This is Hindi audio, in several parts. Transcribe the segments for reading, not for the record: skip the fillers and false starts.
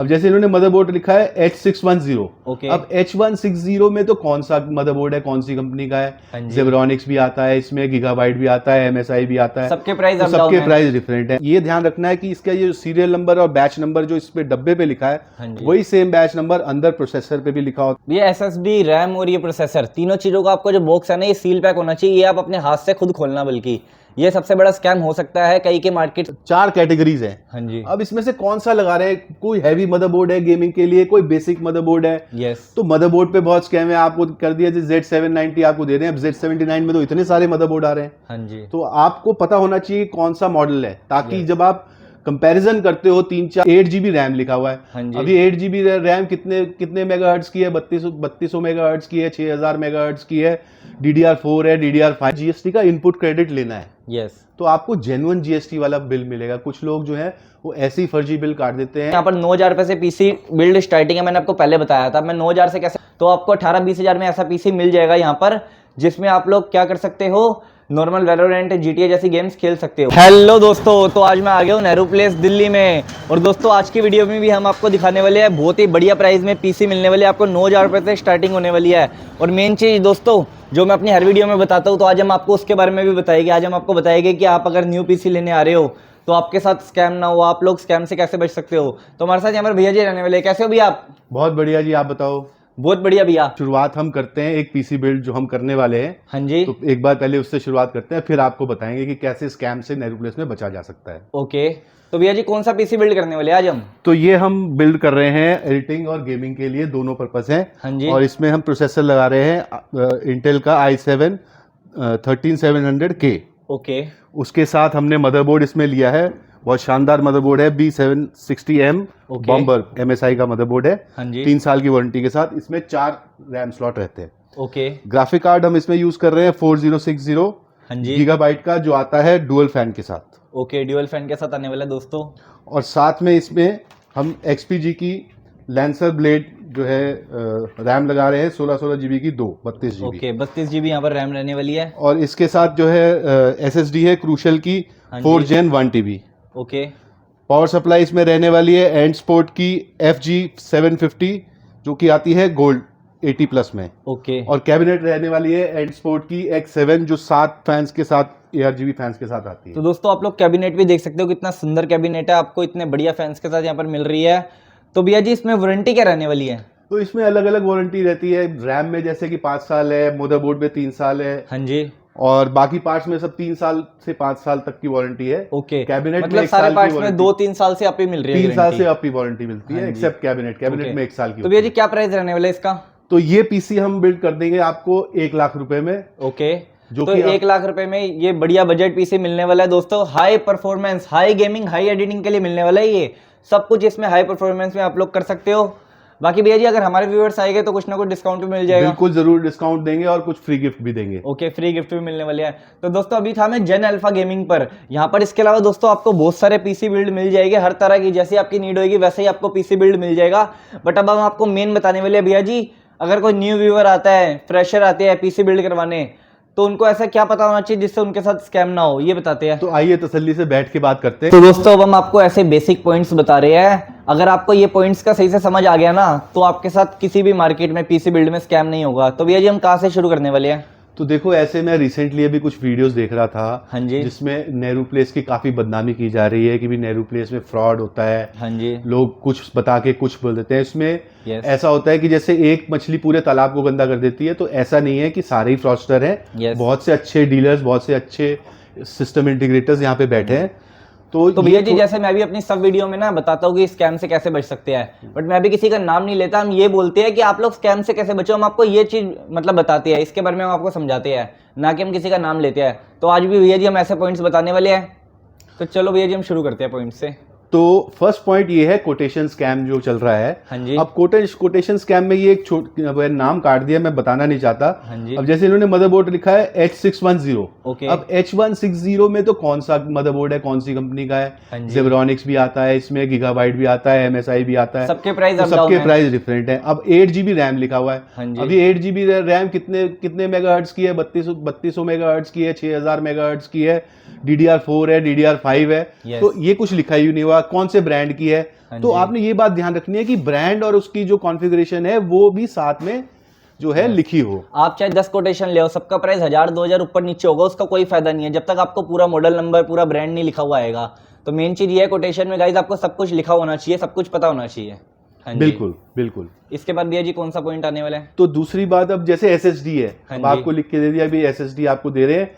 अब जैसे इन्होंने मदरबोर्ड लिखा है H610। ओके। अब H160 में तो कौन सा मदरबोर्ड है, कौन सी कंपनी का हाँ है? जी। जेब्रॉनिक्स भी आता है इसमें, गीगाबाइट भी आता है, MSI भी आता है। सबके प्राइस तो अप डाउन सबके है। प्राइस डिफरेंट है। ये ध्यान रखना है कि इसका ये सीरियल नंबर और बैच नंबर जो इस पे डब्बे पे लिखा हाँ है जी। वही सेम बैच नंबर अंदर प्रोसेसर पे भी लिखा होता ये SSD, रैम और ये प्रोसेसर, तीनों चीजों का आपको जो बॉक्स है ना, ये सील पैक होना चाहिए। ये आप अपने हाथ से खुद खोलना, बल्कि ये सबसे बड़ा स्कैम हो सकता है कई के मार्केट। है। 4 कैटेगरीज है। हाँ जी। अब इसमें से कौन सा लगा रहे हैं? कोई हैवी मदरबोर्ड है गेमिंग के लिए, कोई बेसिक मदरबोर्ड है। यस। तो मदरबोर्ड पे बहुत स्कैम है। आपको कर दिया Z790 आपको दे रहे हैं। अब Z79 में तो इतने सारे मदरबोर्ड आ रहे हैं। हाँ जी। तो आपको पता होना चाहिए कौन सा मॉडल है, ताकि Yes. जब आप कंपैरिजन करते हो 3-4 8 GB रैम लिखा हुआ है। हाँ जी। अभी 8 GB रैम कितने कितने मेगाहर्ट्ज की है? 3200 मेगाहर्ट्ज की है, 6000 मेगाहर्ट्ज की है, DDR4 है, DDR5। जीएसटी का इनपुट क्रेडिट लेना है। यस। तो आपको जेन्युइन जीएसटी वाला बिल मिलेगा। कुछ लोग जो है वो ऐसे ही फर्जी बिल काट देते हैं। यहाँ पर 9,000 रुपए से पीसी बिल्ड स्टार्टिंग है। मैंने आपको पहले बताया था। मैं 9,000 से कैसे, तो आपको 18-20 हज़ार में ऐसा पीसी मिल जाएगा यहाँ पर, जिसमें आप लोग क्या कर सकते हो, नॉर्मल वैलोरेंट, GTA जैसी गेम्स खेल सकते हो। हेलो दोस्तों, तो आज मैं आ गया हूँ नेहरू प्लेस दिल्ली में। और दोस्तों आज की वीडियो में भी हम आपको दिखाने वाले हैं बहुत ही बढ़िया प्राइस में पीसी मिलने वाली है। आपको 9,000 रुपए से स्टार्टिंग होने वाली है। और मेन चीज़ दोस्तों जो मैं अपनी हर वीडियो में बताता हूँ, तो आज हम आपको उसके बारे में भी बताएंगे। आज हम आपको बताएंगे कि आप अगर न्यू पीसी लेने आ रहे हो तो आपके साथ स्कैम ना हो, आप लोग स्कैम से कैसे बच सकते हो। तो हमारे साथ यहाँ पर भैया जी रहने वाले। कैसे हो भैया आप? बहुत बढ़िया जी, आप बताओ। बहुत बढ़िया भैया। शुरुआत हम करते हैं एक पीसी बिल्ड जो हम करने वाले हैं। हाँ जी। तो एक बार पहले उससे शुरुआत करते हैं, फिर आपको बताएंगे कि कैसे स्कैम से नेहरू प्लेस में बचा जा सकता है। ओके। तो भैया जी कौन सा पीसी बिल्ड करने वाले आज हम? तो ये हम बिल्ड कर रहे हैं एडिटिंग और गेमिंग के लिए, दोनों पर्पस हैं। हाँ जी। और इसमें हम प्रोसेसर लगा रहे हैं इंटेल का i7 13700K। ओके। उसके साथ हमने मदरबोर्ड इसमें लिया है, बहुत शानदार मदरबोर्ड है, B760M ओके। बॉम्बर MSI का मदरबोर्ड है। हाँ जी। 3 साल की वारंटी के साथ। इसमें 4 रैम स्लॉट रहते हैं। ओके। ग्राफिक कार्ड हम इसमें यूज कर रहे हैं 4060 हाँ जी। गीगाबाइट का, जो आता है डुअल फैन के साथ। ओके, ड्यूअल फैन के साथ आने वाला है दोस्तों। और साथ में इसमें हम XPG की लैंसर ब्लेड जो है रैम लगा रहे हैं 16 GB की, 32 GB। ओके, 32 GB यहाँ पर रैम रहने वाली है। और इसके साथ जो है SSD है क्रूशल की हाँ 4 जी। Gen 1 TB। Okay. Power supply इसमें रहने वाली है एंड स्पोर्ट की FG750, जो कि आती है गोल्ड 80+ में। ओके। और कैबिनेट रहने वाली है एंड स्पोर्ट की X7, जो 7 फैंस के साथ, ARGB फैंस के साथ आती है। तो दोस्तों आप लोग कैबिनेट भी देख सकते हो, कितना सुंदर कैबिनेट है, आपको इतने बढ़िया फैंस के साथ यहाँ पर मिल रही है। तो भैया जी इसमें वारंटी क्या रहने वाली है? तो इसमें अलग अलग वारंटी रहती है। रैम में जैसे कि 5 साल है, मदरबोर्ड में 3 साल है, हाँ जी। और बाकी पार्ट्स में सब 3 साल से 5 साल तक की वारंटी है। ओके। कैबिनेट में मतलब 1 सारे साल की पार्ट्स में वारंटी, 2-3 साल से आप ही मिल रही है 3 साल से guarantee? आप ही वारंटी मिलती है, हाँ जी। Except cabinet. Cabinet okay. में 1 साल की तो होती भैया है। जी क्या प्राइस रहने वाला है इसका? तो ये पीसी हम बिल्ड कर देंगे आपको 1 लाख रुपए में। ओके। जो तो कि 1 लाख रुपए में ये बढ़िया बजट पीसी मिलने वाला है दोस्तों। High performance, high gaming, high editing के लिए मिलने वाला है। ये सब कुछ इसमें हाई परफॉर्मेंस में आप लोग कर सकते हो। बाकी भैया जी अगर हमारे व्यूअर्स आएंगे तो कुछ ना कुछ डिस्काउंट भी मिल जाएगा। बिल्कुल जरूर डिस्काउंट देंगे और कुछ फ्री गिफ्ट भी देंगे। ओके, फ्री गिफ्ट भी मिलने वाले हैं। तो दोस्तों अभी था मैं जेन अल्फा गेमिंग पर। यहाँ पर इसके अलावा दोस्तों आपको बहुत सारे पीसी बिल्ड मिल जाएंगे, हर तरह की, जैसी आपकी नीड होगी वैसे ही आपको पीसी बिल्ड मिल जाएगा। बट अब हम आपको मेन बताने वाले हैं भैया जी, अगर कोई न्यू व्यूअर आता है, फ्रेशर आते हैं पीसी बिल्ड करवाने, तो उनको ऐसा क्या पता होना चाहिए जिससे उनके साथ स्कैम ना हो, ये बताते हैं। तो आइए तसल्ली से बैठ के बात करते हैं। तो दोस्तों अब हम आपको ऐसे बेसिक पॉइंट्स बता रहे हैं। अगर आपको ये पॉइंट्स का सही से समझ आ गया ना, तो आपके साथ किसी भी मार्केट में पीसी बिल्ड में स्कैम नहीं होगा। तो भैया जी हम कहाँ से शुरू करने वाले हैं? तो देखो, ऐसे मैं रिसेंटली अभी कुछ वीडियोस देख रहा था, हाँ जी। जिसमें नेहरू प्लेस की काफी बदनामी की जा रही है कि भी नेहरू प्लेस में फ्रॉड होता है। हाँ जी। लोग कुछ बता के कुछ बोल देते हैं। इसमें Yes. ऐसा होता है कि जैसे एक मछली पूरे तालाब को गंदा कर देती है, तो ऐसा नहीं है कि सारे ही फ्रॉडस्टर हैं। Yes. बहुत से अच्छे डीलर्स, बहुत से अच्छे सिस्टम इंटीग्रेटर्स यहाँ पे बैठे हैं। तो भैया जी जैसे मैं भी अपनी सब वीडियो में ना बताता हूँ कि स्कैम से कैसे बच सकते हैं, बट मैं भी किसी का नाम नहीं लेता। हम ये बोलते हैं कि आप लोग स्कैम से कैसे बचो, हम आपको ये चीज मतलब बताते हैं, इसके बारे में हम आपको समझाते हैं, ना कि हम किसी का नाम लेते हैं। तो आज भी भैया जी हम ऐसे पॉइंट्स बताने वाले हैं। तो चलो भैया जी हम शुरू करते हैं पॉइंट से। तो फर्स्ट पॉइंट ये है कोटेशन स्कैम जो चल रहा है। हाँ जी। अब कोटेशन स्कैम में ये एक नाम काट दिया, मैं बताना नहीं चाहता। हाँ जी। अब जैसे इन्होंने मदरबोर्ड लिखा है H610। ओके। अब H160 में तो कौन सा मदरबोर्ड है, कौन सी कंपनी का हाँ है? जी। जेब्रॉनिक्स भी आता है इसमें, गीगाबाइट भी आता है, MSI भी आता है। सबके प्राइस तो अप डाउन सबके है। प्राइस डिफरेंट है। अब 8 GB रैम लिखा हुआ है। हाँ जी। अभी 8 GB रैम कितने कितने मेगाहर्ट्ज की है? 3200 मेगाहर्ट्ज की है, 6000 मेगाहर्ट्ज की है, DDR4 है, DDR5 है। Yes. तो ये कुछ लिखा ही नहीं हुआ। कौन से ब्रांड की है। हाँ तो जी। आपने ये बात ध्यान रखनी है कि ब्रांड और उसकी जो कॉन्फ़िगरेशन है वो भी साथ में जो है लिखी हो। आप चाहे 10 कोटेशन ले, सबका प्राइस 1000-2000 ऊपर नीचे होगा, उसका कोई फायदा नहीं है जब तक आपको पूरा मॉडल नंबर पूरा ब्रांड नहीं लिखा हुआ आएगा। तो मेन चीज ये है कोटेशन में गाइज आपको सब कुछ लिखा होना चाहिए, सब कुछ पता होना चाहिए। हाँ जी। बिल्कुल बिल्कुल। इसके बाद भैया जी कौन सा पॉइंट आने वाला है? तो दूसरी बात, अब जैसे SSD है, हाँ अब जी। आपको लिख के दे दिया भी SSD आपको दे रहे हैं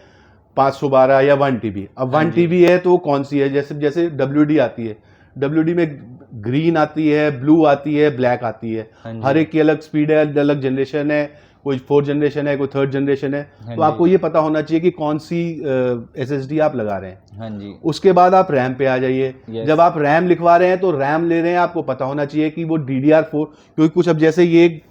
512 या 1 TB। अब हाँ 1 जी। TB है तो कौन सी है? जैसे जैसे WD आती है, WD में ग्रीन आती है, ब्लू आती है, ब्लैक आती है। हाँ जी। हर एक की अलग स्पीड है, अलग जनरेशन है, कोई 4th जनरेशन है, कोई 3rd जनरेशन है। हाँ तो आपको ये पता होना चाहिए कि कौन सी SSD आप लगा रहे हैं। हाँ जी। उसके बाद आप रैम पे आ जाइए। Yes. जब आप रैम लिखवा रहे हैं तो रैम ले रहे हैं, आपको पता होना चाहिए कि वो DDR4, क्योंकि कुछ अब जैसे ये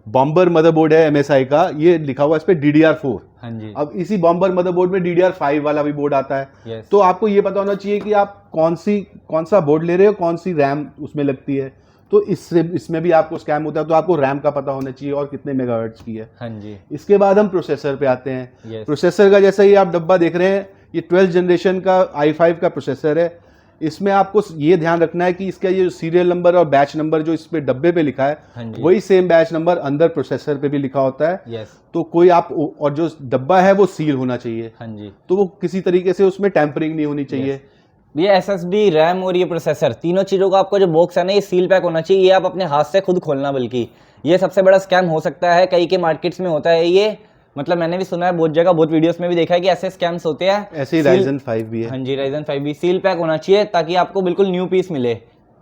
बॉम्बर मदरबोर्ड है MSI का, ये लिखा हुआ है इस पे DDR4। हाँ जी। अब इसी बॉम्बर मदरबोर्ड में DDR5 वाला भी बोर्ड आता है। Yes. तो आपको ये पता होना चाहिए कि आप कौन सा बोर्ड ले रहे हो, कौन सी रैम उसमें लगती है। तो इसमें भी आपको स्कैम होता है, तो आपको रैम का पता होना चाहिए और कितने मेगाहर्ट्ज की है। हाँ जी। इसके बाद हम प्रोसेसर पे आते हैं। Yes. प्रोसेसर का जैसा ही आप डब्बा देख रहे हैं, ये 12th जनरेशन का i5 का प्रोसेसर है। इसमें आपको ये ध्यान रखना है कि इसका ये सीरियल नंबर और बैच नंबर जो इस पे डब्बे पे लिखा हाँ है, जी। वही सेम बैच नंबर अंदर प्रोसेसर पे भी लिखा होता है। यस। तो कोई आप, और जो डब्बा है वो सील होना चाहिए, हाँ जी। तो वो किसी तरीके से उसमें टैंपरिंग नहीं होनी चाहिए। ये SSD, रैम और ये प्रोसेसर, तीनों चीज़ों का आपका जो बॉक्स है ना, ये सील पैक होना चाहिए। ये आप अपने हाथ से खुद खोलना, बल्कि ये सबसे बड़ा स्कैम हो सकता है। कई के मार्केट्स में होता है ये, मतलब मैंने भी सुना है बहुत जगह, बहुत वीडियोस में भी देखा है कि ऐसे स्कैम्स होते हैं। ऐसे ही Seal- Ryzen 5 भी है। हाँ जी, Ryzen 5 भी सील पैक होना चाहिए ताकि आपको बिल्कुल न्यू पीस मिले।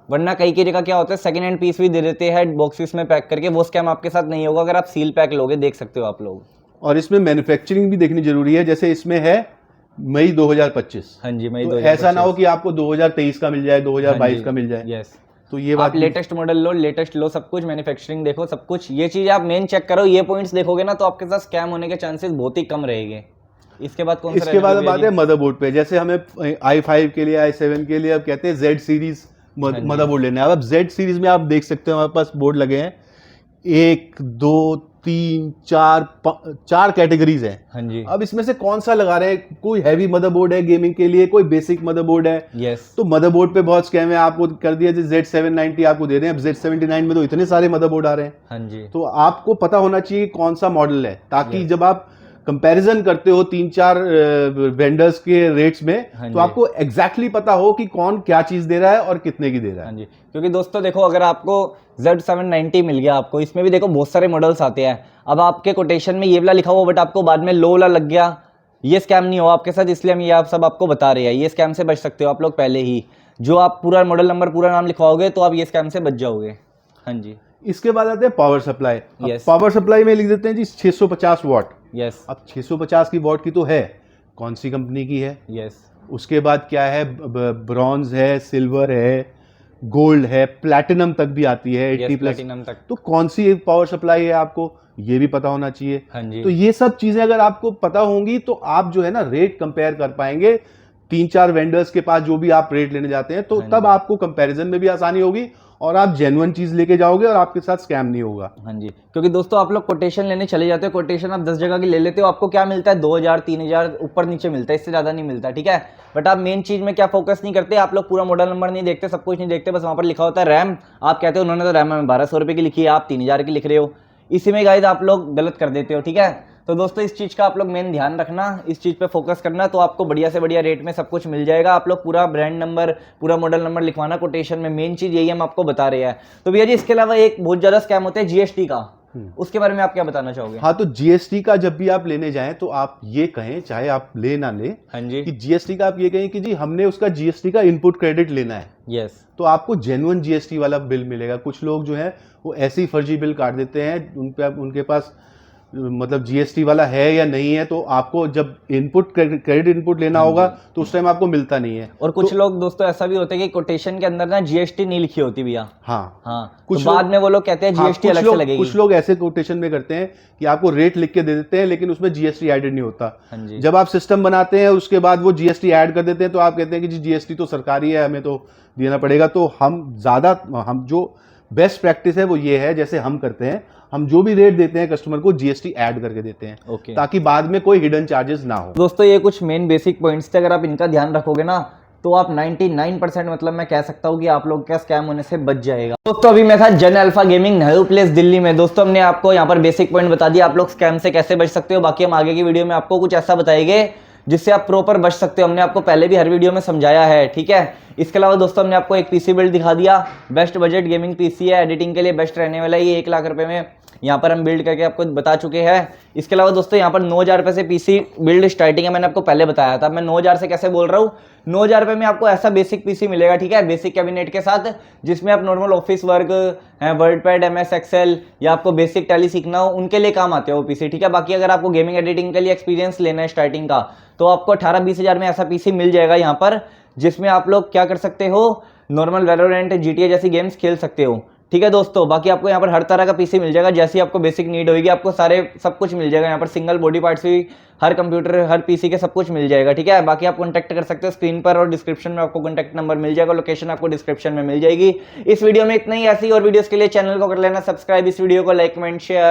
वरना कई की जगह क्या होता है, सेकंड हैंड पीस भी दे देते हैं बॉक्सेस में पैक करके। वो स्कैम आपके साथ नहीं होगा अगर आप सील पैक लोगे, देख सकते हो आप लोग। और इसमें मैन्युफैक्चरिंग भी देखनी जरूरी है। जैसे इसमें है मई 2025। हाँ जी, मई तो 2025। ऐसा ना हो कि आपको 2023 का मिल जाए, 2022 का मिल जाए। यस। तो ये आप बात लेटेस्ट मॉडल लो, लेटेस्ट लो, सब कुछ मैन्युफैक्चरिंग देखो, सब कुछ ये चीज आप मेन चेक करो। ये पॉइंट्स देखोगे ना तो आपके साथ स्कैम होने के चांसेस बहुत ही कम रहेंगे। इसके बाद कौन सा इसके बाद रहेगा बात है मदरबोर्ड पे। जैसे हमें i5 के लिए, i7 के लिए अब कहते हैं Z सीरीज मदरबोर्ड लेना है। अब Z सीरीज में आप देख सकते हो हमारे पास बोर्ड लगे हैं, 1 2 3 4 कैटेगरीज हैं। हाँ जी। अब इसमें से कौन सा लगा रहे हैं? कोई हैवी मदरबोर्ड है गेमिंग के लिए, कोई बेसिक मदरबोर्ड है। यस। तो मदरबोर्ड पे बहुत स्कैम है। आपको कर दिया Z790 आपको दे रहे हैं, अब Z79 में तो इतने सारे मदरबोर्ड आ रहे हैं। हाँ जी। तो आपको पता होना चाहिए कि कौन सा मॉडल है, ताकि Yes. जब आप कंपैरिजन करते हो 3-4 वेंडर्स के रेट्स में, हाँ तो जी। आपको एग्जैक्टली पता हो कि कौन क्या चीज दे रहा है और कितने की दे रहा हाँ है। जी, क्योंकि दोस्तों देखो, अगर आपको Z790 मिल गया आपको, इसमें भी देखो बहुत सारे मॉडल्स आते हैं। अब आपके कोटेशन में ये वाला लिखा हुआ बट आपको बाद में लो वाला लग गया, ये स्कैम नहीं हो आपके साथ, इसलिए हम ये आप सब आपको बता रहे हैं। ये स्कैम से बच सकते हो आप लोग पहले ही। जो आप पूरा मॉडल नंबर, पूरा नाम लिखवाओगे तो आप ये स्कैम से बच जाओगे। हाँ जी। इसके बाद आते हैं power supply. Yes. Power supply में लिख देते हैं जी 650 वॉट। यस। अब 650 की वॉट की तो है, कौन सी कंपनी की है? यस। उसके बाद क्या है, ब्रॉन्ज है, सिल्वर है, गोल्ड है, प्लैटिनम तक भी आती है 80 प्लस। प्लैटिनम तक। तो कौन सी पावर सप्लाई है आपको ये भी पता होना चाहिए। हाँ जी। तो ये सब चीजें अगर आपको पता होंगी तो आप जो है ना रेट कंपेयर कर पाएंगे 3-4 वेंडर्स के पास जो भी आप रेट लेने जाते हैं। तो हाँ तब आपको कंपैरिजन में भी आसानी होगी और आप जेन्युइन चीज लेके जाओगे और आपके साथ स्कैम नहीं होगा। हाँ जी, क्योंकि दोस्तों आप लोग कोटेशन लेने चले जाते हो, कोटेशन आप 10 जगह की ले लेते हो, आपको क्या मिलता है 2000 3000 ऊपर नीचे मिलता है, इससे ज़्यादा नहीं मिलता, ठीक है। बट आप मेन चीज़ में क्या फोकस नहीं करते, आप लोग पूरा मॉडल नंबर नहीं देखते, सब कुछ नहीं देखते, बस वहाँ पर लिखा होता है रैम। आप कहते हो उन्होंने तो रैम में 1200 रुपये की लिखी है, आप 3000 की लिख रहे हो। इसी में गाइस आप लोग गलत कर देते हो, ठीक है। तो दोस्तों इस चीज़ का आप लोग मेन ध्यान रखना, इस चीज़ पे फोकस करना, तो आपको बढ़िया से बढ़िया रेट में सब कुछ मिल जाएगा। आप लोग पूरा ब्रांड नंबर, पूरा मॉडल नंबर लिखवाना कोटेशन में, मेन चीज़ यही हम आपको बता रहे हैं। तो भैया जी इसके अलावा एक बहुत ज़्यादा स्कैम होता है GST का, उसके बारे में आप क्या बताना चाहोगे? हाँ, तो GST का जब भी आप लेने जाएं तो आप ये कहें, चाहे आप ले ना ले, हाँ जी। कि GST का आप ये कहें कि जी हमने उसका GST का इनपुट क्रेडिट लेना है। यस। तो आपको जेन्युइन GST वाला बिल मिलेगा। कुछ लोग जो है वो ऐसे ही फर्जी बिल काट देते हैं, उनके पास मतलब GST वाला है या नहीं है, तो आपको जब इनपुट क्रेडिट इनपुट लेना होगा तो उस टाइम आपको मिलता नहीं है। और कुछ लोग दोस्तों ऐसा भी होता है कि कोटेशन के अंदर ना GST नहीं लिखी होती भैया। हाँ, हाँ, कुछ तो बाद में वो लोग कहते हैं GST अलग से लगेगी। कुछ लोग ऐसे कोटेशन में करते हैं कि आपको रेट लिख के दे देते हैं लेकिन उसमें GST एडेड नहीं होता। हाँ जी। जब आप सिस्टम बनाते हैं उसके बाद वो GST ऐड कर देते हैं तो आप कहते हैं कि जी GST तो सरकारी है, हमें तो देना पड़ेगा। तो हम जो बेस्ट प्रैक्टिस है वो ये है, जैसे हम करते हैं, हम जो भी रेट देते हैं कस्टमर को GST ऐड करके देते हैं, ओके। ताकि बाद में कोई हिडन चार्जेस ना हो। दोस्तों ये कुछ मेन बेसिक पॉइंट्स थे, अगर आप इनका ध्यान रखोगे ना तो आप 99% मतलब मैं कह सकता हूँ कि आप लोग का स्कैम होने से बच जाएगा। दोस्तों अभी मैं था जन alpha gaming Nehru place Delhi में। दोस्तों हमने आपको यहाँ पर बेसिक पॉइंट बता दिया, आप लोग स्कैम से कैसे बच सकते हो। बाकी हम आगे की वीडियो में आपको कुछ ऐसा बताएंगे जिससे आप प्रॉपर बच सकते हो। हमने आपको पहले भी हर वीडियो में समझाया है, ठीक है। इसके अलावा दोस्तों हमने आपको एक पीसी बिल्ड दिखा दिया, बेस्ट बजट गेमिंग पीसी है, एडिटिंग के लिए बेस्ट रहने वाला है ये 1 लाख रुपए में यहाँ पर हम बिल्ड करके आपको बता चुके हैं। इसके अलावा दोस्तों यहाँ पर 9,000 रुपए से पीसी बिल्ड स्टार्टिंग है, मैंने आपको पहले बताया था। मैं 9,000 से कैसे बोल रहा हूँ, 9,000 रुपए में आपको ऐसा बेसिक पीसी मिलेगा, ठीक है, बेसिक कैबिनेट के साथ, जिसमें आप normal office work, WordPad, MS Excel या आपको बेसिक टैली सीखना हो उनके लिए काम आते हैं वो पीसी, ठीक है। बाकी अगर आपको गेमिंग एडिटिंग के लिए एक्सपीरियंस लेना है स्टार्टिंग का, तो आपको 18-20 हज़ार में ऐसा पीसी मिल जाएगा यहाँ पर, जिसमें आप लोग क्या कर सकते हो, नॉर्मल वैलोरेंट, GTA जैसी गेम्स खेल सकते हो, ठीक है दोस्तों। बाकी आपको यहाँ पर हर तरह का पीसी मिल जाएगा, जैसी आपको बेसिक नीड होगी आपको सारे सब कुछ मिल जाएगा यहाँ पर। सिंगल बॉडी पार्ट्स भी हर कंप्यूटर हर पीसी के सब कुछ मिल जाएगा, ठीक है। बाकी आप कॉन्टैक्ट कर सकते हो स्क्रीन पर, और डिस्क्रिप्शन में आपको कॉन्टैक्ट नंबर मिल जाएगा, लोकेशन आपको डिस्क्रिप्शन में मिल जाएगी। इस वीडियो में इतना ही, ऐसी और वीडियोस के लिए चैनल को कर लेना सब्सक्राइब, इस वीडियो को लाइक कमेंट शेयर।